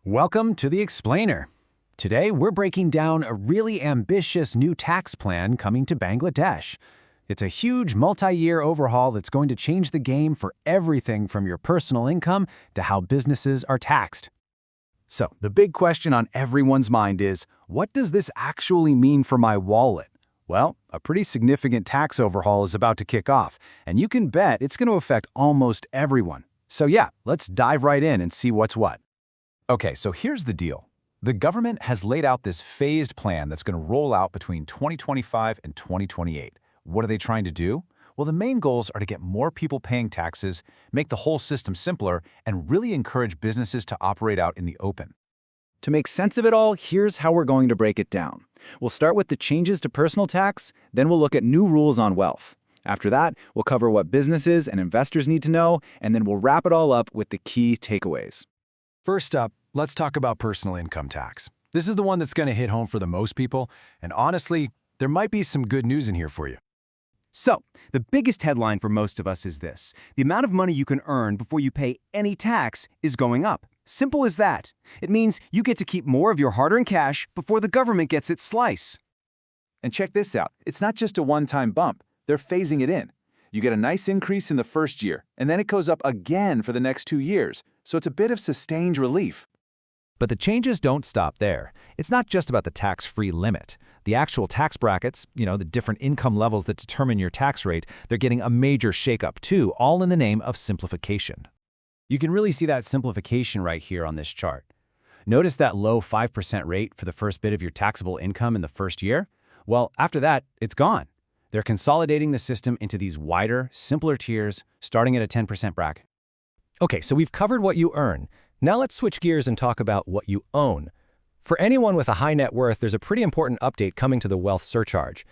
Welcome to the Explainer. Today, we're breaking down a really ambitious new tax plan coming to Bangladesh. It's a huge multi-year overhaul that's going to change the game for everything from your personal income to how businesses are taxed. So, the big question on everyone's mind is, what does this actually mean for my wallet? Well, a pretty significant tax overhaul is about to kick off, and you can bet it's going to affect almost everyone. So yeah, let's dive right in and see what's what. Okay, so here's the deal. The government has laid out this phased plan that's going to roll out between 2025 and 2028. What are they trying to do? Well, the main goals are to get more people paying taxes, make the whole system simpler, and really encourage businesses to operate out in the open. To make sense of it all, here's how we're going to break it down. We'll start with the changes to personal tax, then we'll look at new rules on wealth. After that, we'll cover what businesses and investors need to know, and then we'll wrap it all up with the key takeaways. First up, let's talk about personal income tax. This is the one that's going to hit home for the most people, and honestly, there might be some good news in here for you. So, the biggest headline for most of us is this. The amount of money you can earn before you pay any tax is going up. Simple as that. It means you get to keep more of your hard-earned cash before the government gets its slice. And check this out. It's not just a one-time bump. They're phasing it in. You get a nice increase in the first year, and then it goes up again for the next 2 years. So it's a bit of sustained relief. But the changes don't stop there. It's not just about the tax-free limit. The actual tax brackets, the different income levels that determine your tax rate, they're getting a major shakeup too, all in the name of simplification. You can really see that simplification right here on this chart. Notice that low 5% rate for the first bit of your taxable income in the first year? Well, after that, it's gone. They're consolidating the system into these wider, simpler tiers, starting at a 10% bracket. Okay, so we've covered what you earn. Now let's switch gears and talk about what you own. For anyone with a high net worth, there's a pretty important update coming to the wealth surcharge.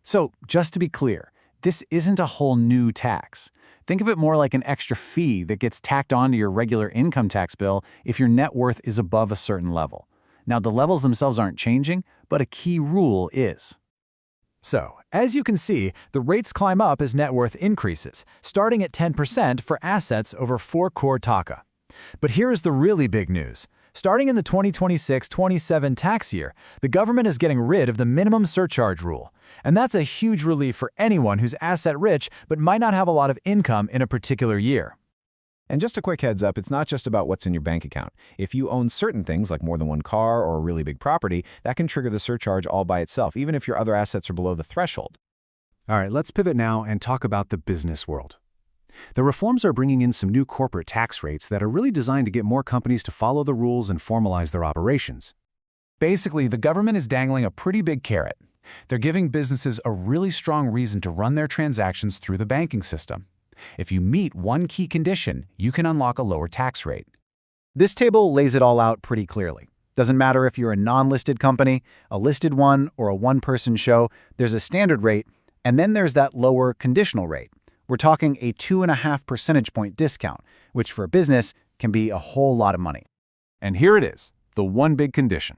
So, just to be clear, this isn't a whole new tax. Think of it more like an extra fee that gets tacked onto your regular income tax bill if your net worth is above a certain level. Now, the levels themselves aren't changing, but a key rule is. So, as you can see, the rates climb up as net worth increases, starting at 10% for assets over 4 crore taka. But here's the really big news. Starting in the 2026-27 tax year, the government is getting rid of the minimum surcharge rule. And that's a huge relief for anyone who's asset-rich but might not have a lot of income in a particular year. And just a quick heads up, it's not just about what's in your bank account. If you own certain things like more than one car or a really big property, that can trigger the surcharge all by itself, even if your other assets are below the threshold. All right, let's pivot now and talk about the business world. The reforms are bringing in some new corporate tax rates that are really designed to get more companies to follow the rules and formalize their operations. Basically, the government is dangling a pretty big carrot. They're giving businesses a really strong reason to run their transactions through the banking system. If you meet one key condition, you can unlock a lower tax rate. This table lays it all out pretty clearly. Doesn't matter if you're a non-listed company, a listed one, or a one-person show, there's a standard rate, and then there's that lower conditional rate. We're talking a 2.5 percentage point discount, which for a business can be a whole lot of money. And here it is, the one big condition.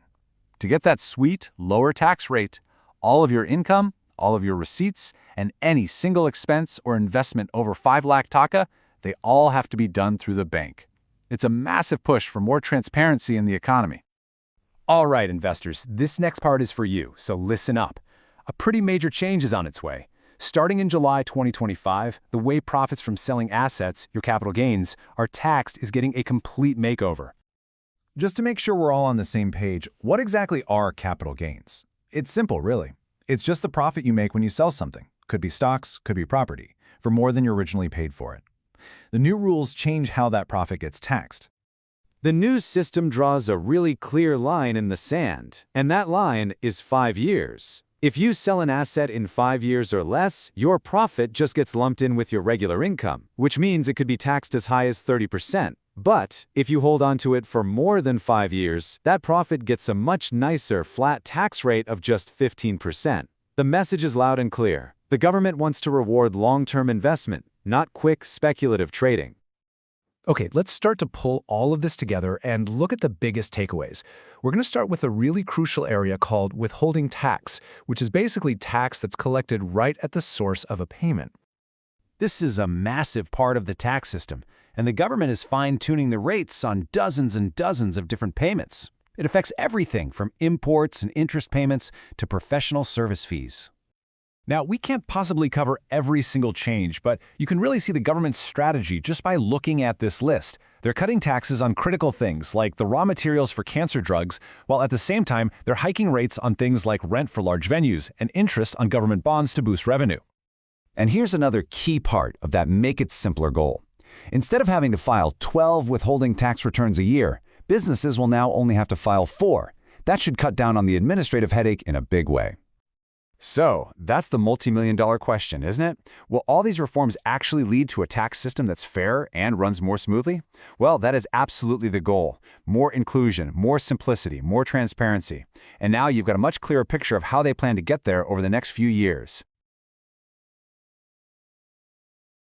To get that sweet, lower tax rate, all of your income, all of your receipts, and any single expense or investment over 5 lakh taka, they all have to be done through the bank. It's a massive push for more transparency in the economy. All right, investors, this next part is for you, so listen up. A pretty major change is on its way. Starting in July 2025, the way profits from selling assets, your capital gains, are taxed is getting a complete makeover. Just to make sure we're all on the same page, what exactly are capital gains? It's simple, really. It's just the profit you make when you sell something. Could be stocks, could be property, for more than you originally paid for it. The new rules change how that profit gets taxed. The new system draws a really clear line in the sand, and that line is 5 years. If you sell an asset in 5 years or less, your profit just gets lumped in with your regular income, which means it could be taxed as high as 30%. But if you hold on to it for more than 5 years, that profit gets a much nicer flat tax rate of just 15%. The message is loud and clear. The government wants to reward long-term investment, not quick speculative trading. Okay, let's start to pull all of this together and look at the biggest takeaways. We're going to start with a really crucial area called withholding tax, which is basically tax that's collected right at the source of a payment. This is a massive part of the tax system. and the government is fine-tuning the rates on dozens and dozens of different payments. It affects everything from imports and interest payments to professional service fees. Now, we can't possibly cover every single change, but you can really see the government's strategy just by looking at this list. They're cutting taxes on critical things like the raw materials for cancer drugs, while at the same time, they're hiking rates on things like rent for large venues and interest on government bonds to boost revenue. And here's another key part of that make it simpler goal. Instead of having to file 12 withholding tax returns a year, businesses will now only have to file 4. That should cut down on the administrative headache in a big way. So, that's the multi-million-dollar question, isn't it? Will all these reforms actually lead to a tax system that's fair and runs more smoothly? Well, that is absolutely the goal. More inclusion, more simplicity, more transparency. And now you've got a much clearer picture of how they plan to get there over the next few years.